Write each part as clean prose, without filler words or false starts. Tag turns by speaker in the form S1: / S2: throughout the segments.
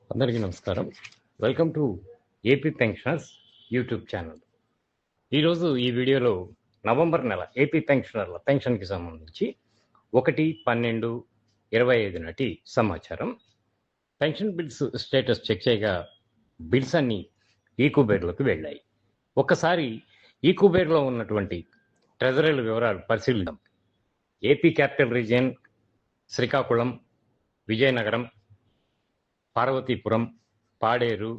S1: అందరికీ నమస్కారం. Welcome to AP pensioners YouTube channel. ఈరోజు ఈ వీడియోలో నవంబర్ నెల ఏపీ పెన్షనర్ల పెన్షన్కి సంబంధించి 1/12/25 నాటి సమాచారం. పెన్షన్ బిల్స్ స్టేటస్ చెక్ చేయగా బిల్స్ అన్నీ ఈకుబేర్లోకి వెళ్ళాయి. ఒక్కసారి ఈకుబేర్లో ఉన్నటువంటి ట్రెజరీల వివరాలు పరిశీలిద్దాం. AP capital region Srikakulam, Vizianagaram, Parvathipuram, Paderu,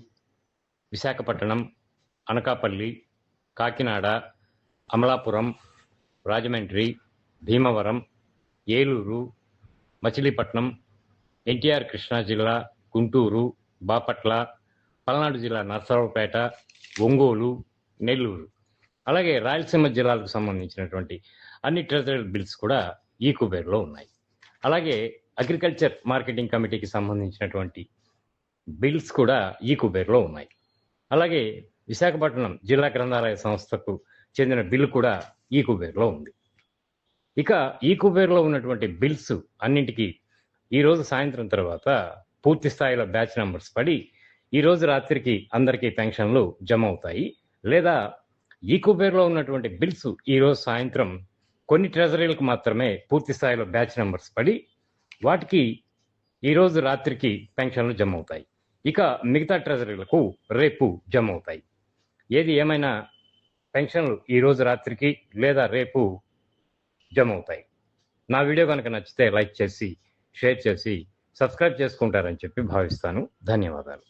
S1: Visakhapatnam, Anakapalli, Kakinada, Amalapuram, Rajahmundry, Bhimavaram, Eluru, Machilipatnam, NTR Krishna జిల్లా, గుంటూరు, బాపట్ల, పల్నాడు జిల్లా నర్సరావుపేట, ఒంగోలు, నెల్లూరు, అలాగే రాయలసీమ జిల్లాలకు సంబంధించినటువంటి అన్ని ట్రెజరీ బిల్స్ కూడా ఈ కుబేర్లో ఉన్నాయి. అలాగే అగ్రికల్చర్ మార్కెటింగ్ కమిటీకి సంబంధించినటువంటి బిల్స్ కూడా ఈ కుబేర్లో ఉన్నాయి. అలాగే విశాఖపట్నం జిల్లా గ్రంథాలయ సంస్థకు చెందిన బిల్ కూడా ఈ కుబేర్లో ఉంది. ఇక ఈ కుబేర్లో ఉన్నటువంటి బిల్స్ అన్నింటికి ఈరోజు సాయంత్రం తర్వాత పూర్తి స్థాయిలో బ్యాచ్ నంబర్స్ పడి ఈరోజు రాత్రికి అందరికీ పెన్షన్లు జమ అవుతాయి. లేదా ఈ కుబేర్లో ఉన్నటువంటి బిల్స్ ఈరోజు సాయంత్రం కొన్ని ట్రెజరీలకు మాత్రమే పూర్తి స్థాయిలో బ్యాచ్ నంబర్స్ పడి వాటికి ఈరోజు రాత్రికి పెన్షన్లు జమ అవుతాయి. ఇక మిగతా ట్రెజరీలకు రేపు జమ అవుతాయి. ఏది ఏమైనా పెన్షన్లు ఈరోజు రాత్రికి లేదా రేపు జమ అవుతాయి. నా వీడియో కనుక నచ్చితే లైక్ చేసి, షేర్ చేసి, సబ్స్క్రైబ్ చేసుకుంటారని చెప్పి భావిస్తాను. ధన్యవాదాలు.